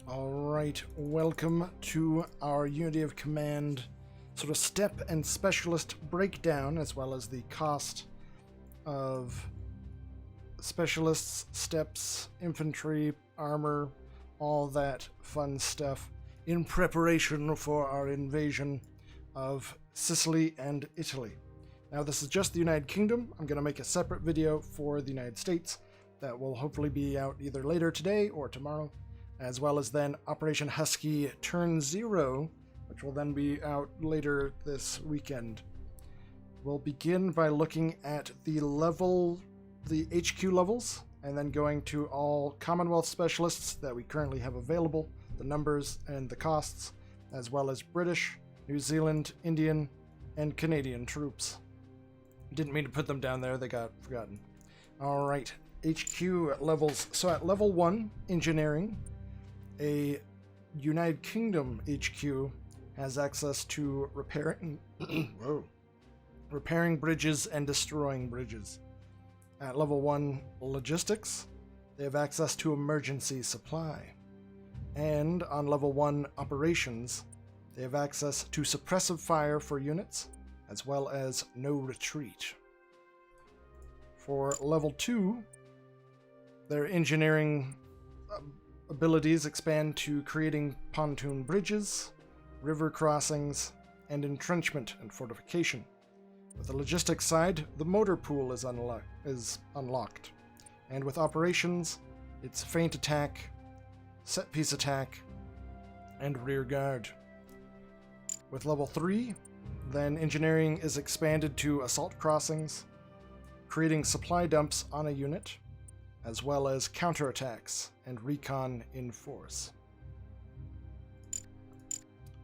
Alright, welcome to our Unity of Command sort of step and specialist breakdown, as well as the cost of specialists, steps, infantry, armor, all that fun stuff in preparation for our invasion of Sicily and Italy. Now, this is just the United Kingdom. I'm going to make a separate video for the United States that will hopefully be out either later today or tomorrow, as well as then Operation Husky Turn Zero, which will then be out later this weekend. We'll begin by looking at the HQ levels, and then going to all Commonwealth specialists that we currently have available, the numbers and the costs, as well as British, New Zealand, Indian, and Canadian troops. Didn't mean to put them down there, they got forgotten. Alright, HQ levels. So at level 1, engineering, a United Kingdom HQ has access to repairing bridges and destroying bridges. At level 1 logistics, they have access to emergency supply. And on level 1 operations, they have access to suppressive fire for units, as well as no retreat. For level 2, their engineering abilities expand to creating pontoon bridges, river crossings, and entrenchment and fortification. With the logistics side, the motor pool is unlocked. And with operations, it's feint attack, set piece attack, and rear guard. With level 3, then engineering is expanded to assault crossings, creating supply dumps on a unit, as well as counterattacks and recon in force.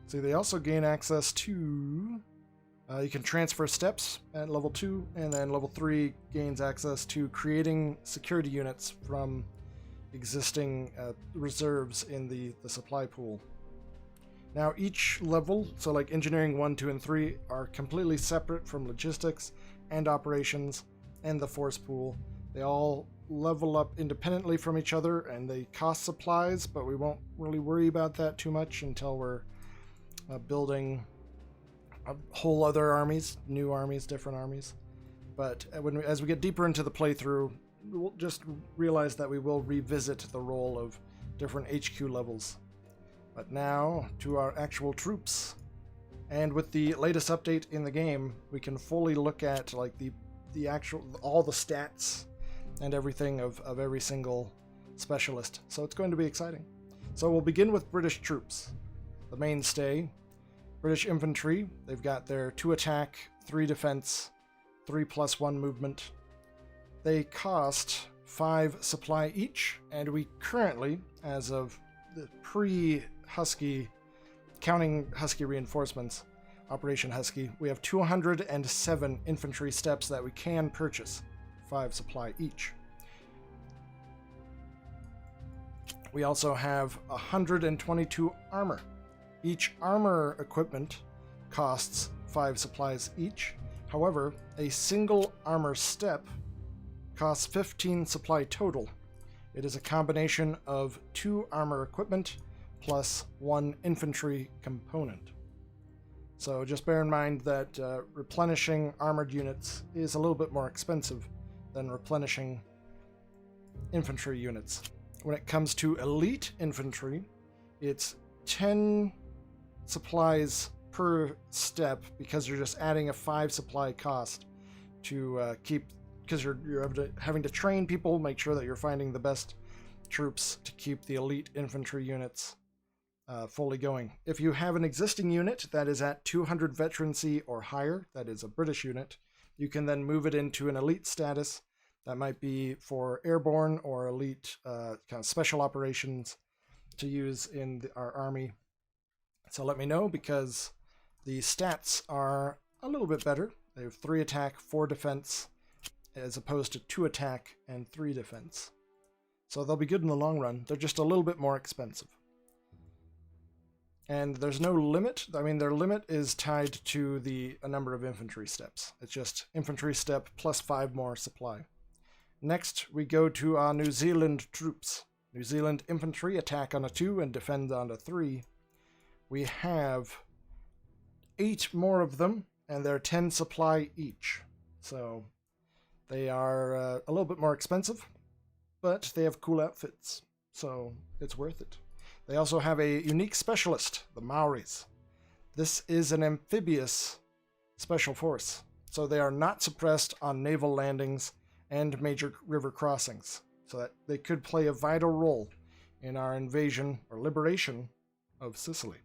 So they also gain access to, you can transfer steps at level 2, and then level 3 gains access to creating security units from existing reserves in the supply pool. Now each level, so like engineering 1, 2, and 3, are completely separate from logistics and operations and the force pool. They all level up independently from each other, and they cost supplies, but we won't really worry about that too much until we're building a whole other armies, new armies, different armies. But as we get deeper into the playthrough, we'll just realize that we will revisit the role of different HQ levels. But now to our actual troops. And with the latest update in the game, we can fully look at like the actual, all the stats and everything of every single specialist. So it's going to be exciting. So we'll begin with British troops. The mainstay, British infantry, they've got their 2 attack, 3 defense, 3+1 movement. They cost 5 supply each, and we currently, as of the pre-Husky, counting Husky reinforcements, Operation Husky, we have 207 infantry steps that we can purchase, 5 supply each. We also have 122 armor. Each armor equipment costs 5 supplies each. However, a single armor step costs 15 supply total. It is a combination of 2 armor equipment plus 1 infantry component. So just bear in mind that replenishing armored units is a little bit more expensive than replenishing infantry units. When it comes to elite infantry, it's 10 supplies per step, because you're just adding a 5 supply cost to keep, because you're having to train people, make sure that you're finding the best troops to keep the elite infantry units fully going. If you have an existing unit that is at 200 veterancy or higher, that is a British unit, you can then move it into an elite status. That might be for airborne or elite kind of special operations to use in our army. So let me know, because the stats are a little bit better. They have 3 attack, 4 defense, as opposed to 2 attack and 3 defense. So they'll be good in the long run. They're just a little bit more expensive. And there's no limit. I mean, their limit is tied to a number of infantry steps. It's just infantry step plus 5 more supply. Next, we go to our New Zealand troops. New Zealand infantry attack on a 2 and defend on a 3. We have 8 more of them, and they're 10 supply each. So they are a little bit more expensive, but they have cool outfits, so it's worth it. They also have a unique specialist, the Maoris. This is an amphibious special force, so they are not suppressed on naval landings and major river crossings, so that they could play a vital role in our invasion or liberation of Sicily.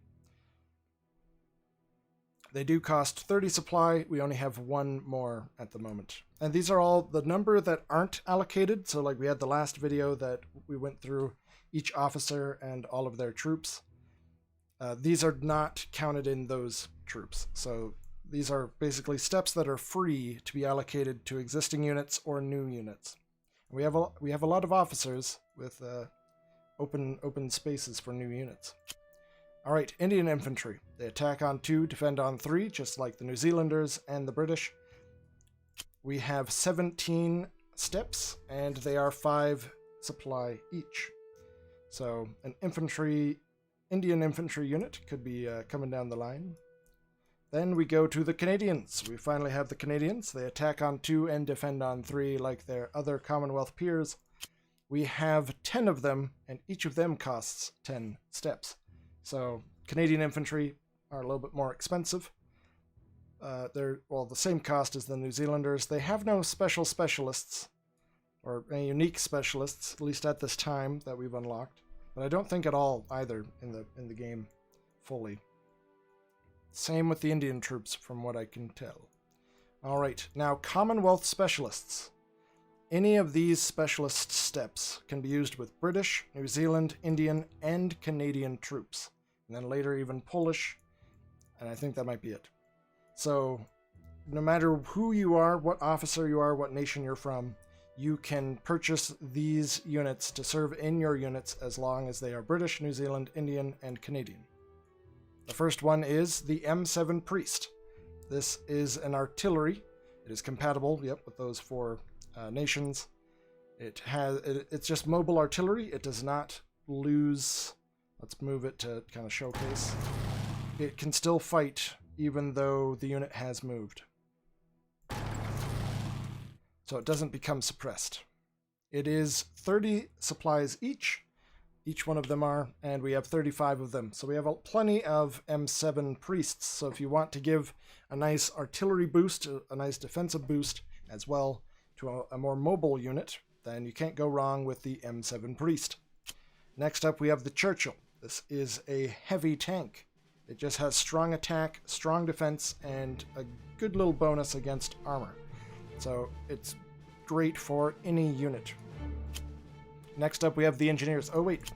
They do cost 30 supply. We only have 1 more at the moment. And these are all the number that aren't allocated. So like we had the last video that we went through each officer and all of their troops. These are not counted in those troops. So these are basically steps that are free to be allocated to existing units or new units. We have a lot of officers with open spaces for new units. All right, Indian infantry. They attack on 2, defend on 3, just like the New Zealanders and the British. We have 17 steps, and they are 5 supply each. So an Indian infantry unit could be coming down the line. Then we go to the Canadians. We finally have the Canadians. They attack on 2 and defend on 3 like their other Commonwealth peers. We have 10 of them, and each of them costs 10 steps. So Canadian infantry are a little bit more expensive. They're, well, the same cost as the New Zealanders. They have no special specialists, or any unique specialists, at least at this time that we've unlocked. But I don't think at all either in the game fully. Same with the Indian troops, from what I can tell. All right, now Commonwealth specialists. Any of these specialist steps can be used with British, New Zealand, Indian, and Canadian troops. And then later even Polish, and I think that might be it. So no matter who you are, what officer you are, what nation you're from, you can purchase these units to serve in your units as long as they are British, New Zealand, Indian, and Canadian. The first one is the M7 Priest. This is an artillery. It is compatible, with those 4 nations. It's just mobile artillery. It does not lose. Let's move it to kind of showcase. It can still fight even though the unit has moved. So it doesn't become suppressed. It is 30 supplies each. Each one of them are, and we have 35 of them. So we have plenty of M7 priests. So if you want to give a nice artillery boost, a nice defensive boost as well to a more mobile unit, then you can't go wrong with the M7 priest. Next up, we have the Churchill. This is a heavy tank. It just has strong attack, strong defense, and a good little bonus against armor. So it's great for any unit. Next up, we have the engineers. Oh wait,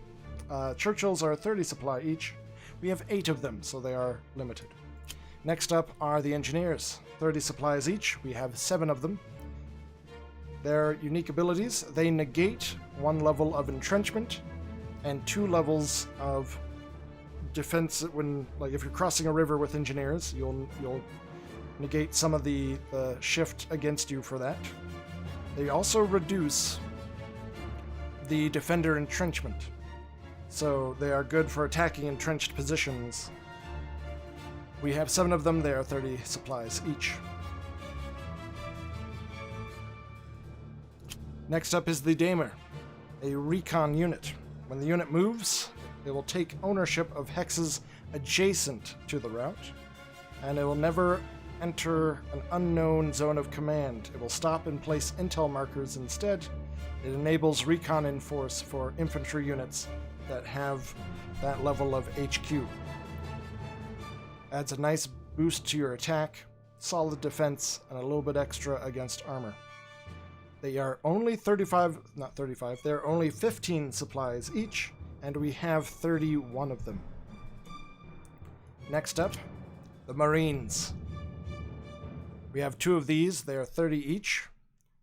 Churchills are 30 supply each. We have 8 of them, so they are limited. Next up are the engineers. 30 supplies each. We have 7 of them. Their unique abilities: they negate 1 level of entrenchment and 2 levels of defense. When, like, if you're crossing a river with engineers, you'll negate some of the shift against you for that. They also reduce the defender entrenchment, so they are good for attacking entrenched positions. We have 7 of them. They are 30 supplies each. Next up is the Damer, a recon unit. When the unit moves, it will take ownership of hexes adjacent to the route, and it will never enter an unknown zone of command. It will stop and place intel markers instead. It enables recon in force for infantry units that have that level of HQ. Adds a nice boost to your attack, solid defense, and a little bit extra against armor. They are only 35, they're only 15 supplies each, and we have 31 of them. Next up, the Marines. We have 2 of these. They are 30 each.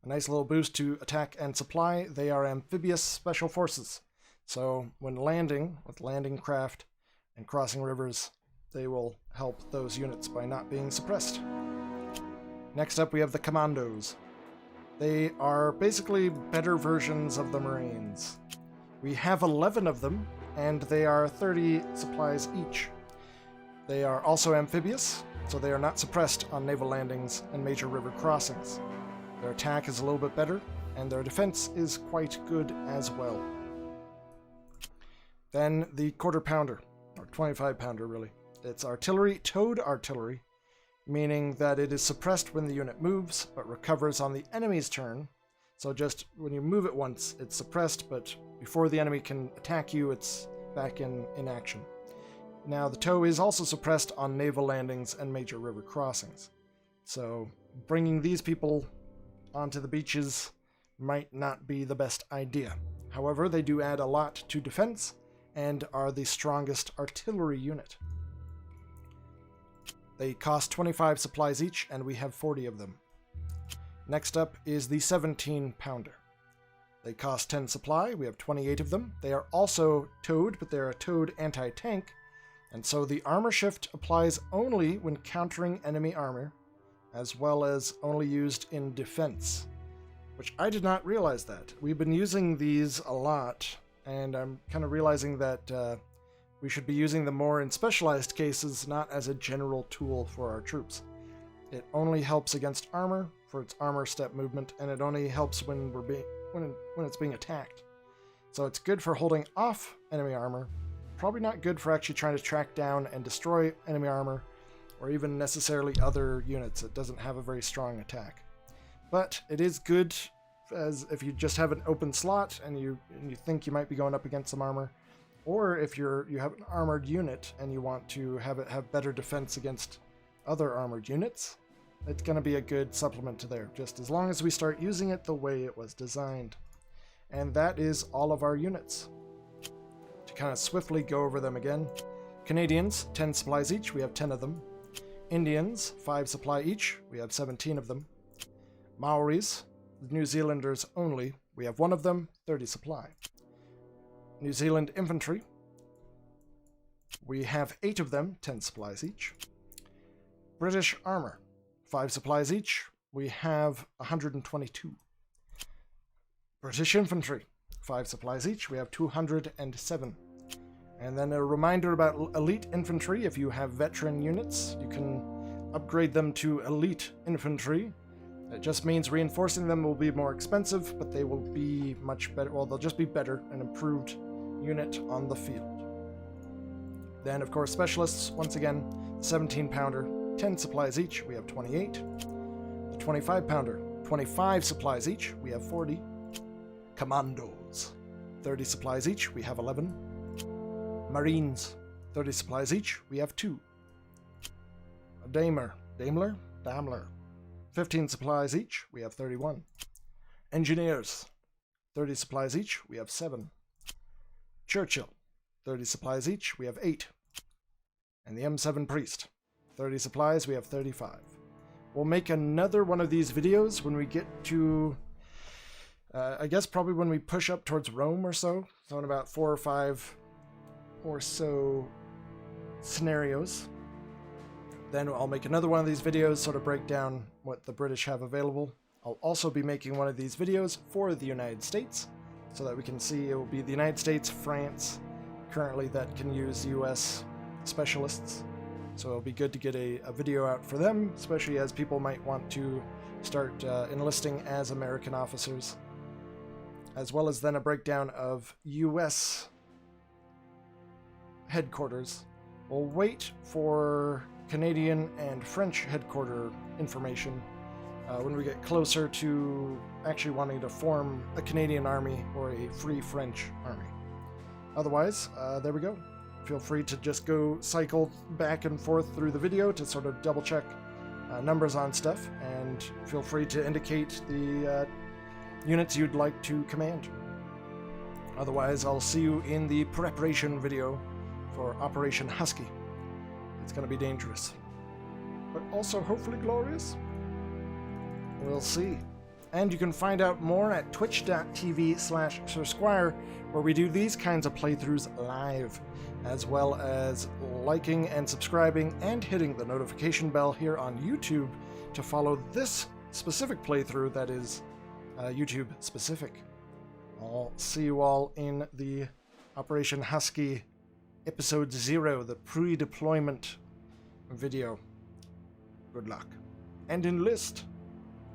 A nice little boost to attack and supply. They are amphibious special forces. So when landing with landing craft and crossing rivers, they will help those units by not being suppressed. Next up, we have the Commandos. They are basically better versions of the Marines. We have 11 of them, and they are 30 supplies each. They are also amphibious, so they are not suppressed on naval landings and major river crossings. Their attack is a little bit better, and their defense is quite good as well. Then the quarter pounder, or 25 pounder really. It's artillery, towed artillery, meaning that it is suppressed when the unit moves, but recovers on the enemy's turn. So just when you move it once, it's suppressed, but before the enemy can attack you, it's back in action. Now, the tow is also suppressed on naval landings and major river crossings. So bringing these people onto the beaches might not be the best idea. However, they do add a lot to defense and are the strongest artillery unit. They cost 25 supplies each, and we have 40 of them. Next up is the 17 pounder. They cost 10 supply, we have 28 of them. They are also towed, but they're a towed anti-tank, and so the armor shift applies only when countering enemy armor, as well as only used in defense, which I did not realize that. We've been using these a lot, and I'm kind of realizing that we should be using them more in specialized cases, not as a general tool for our troops. It only helps against armor for its armor step movement, and it only helps when it's being attacked. So it's good for holding off enemy armor, probably not good for actually trying to track down and destroy enemy armor, or even necessarily other units. It doesn't have a very strong attack. But it is good as if you just have an open slot and you think you might be going up against some armor, or if you have an armored unit and you want to have it have better defense against other armored units. It's going to be a good supplement to there, just as long as we start using it the way it was designed. And that is all of our units. To kind of swiftly go over them again. Canadians, 10 supplies each, we have 10 of them. Indians, 5 supply each, we have 17 of them. Maoris, the New Zealanders only, we have 1 of them, 30 supply. New Zealand infantry, we have 8 of them, 10 supplies each. British armor, 5 supplies each, we have 122. British infantry, 5 supplies each, we have 207. And then a reminder about elite infantry. If you have veteran units, you can upgrade them to elite infantry. It just means reinforcing them will be more expensive, but they will be much better. Well, they'll just be better, an improved unit on the field. Then, of course, specialists, once again, 17 pounder, 10 supplies each, we have 28. The 25 pounder, 25 supplies each, we have 40. Commandos, 30 supplies each, we have 11. Marines, 30 supplies each, we have 2. Daimler, 15 supplies each, we have 31. Engineers, 30 supplies each, we have 7. Churchill, 30 supplies each, we have 8. And the M7 Priest, 30 supplies, we have 35. We'll make another one of these videos when we get to, I guess probably when we push up towards Rome or so. So in about 4 or 5 or so scenarios. Then I'll make another one of these videos, sort of break down what the British have available. I'll also be making one of these videos for the United States, so that we can see it will be the United States, France, currently that can use US specialists. So it'll be good to get a video out for them, especially as people might want to start enlisting as American officers. As well as then a breakdown of US headquarters. We'll wait for Canadian and French headquarter information when we get closer to actually wanting to form a Canadian army or a Free French army. Otherwise, there we go. Feel free to just go cycle back and forth through the video to sort of double check numbers on stuff, and feel free to indicate the units you'd like to command. Otherwise, I'll see you in the preparation video for Operation Husky. It's going to be dangerous, but also hopefully glorious. We'll see. And you can find out more at twitch.tv/SirSquire, where we do these kinds of playthroughs live, as well as liking and subscribing and hitting the notification bell here on YouTube to follow this specific playthrough that is YouTube specific. I'll see you all in the Operation Husky Episode 0, the pre-deployment video. Good luck. And enlist!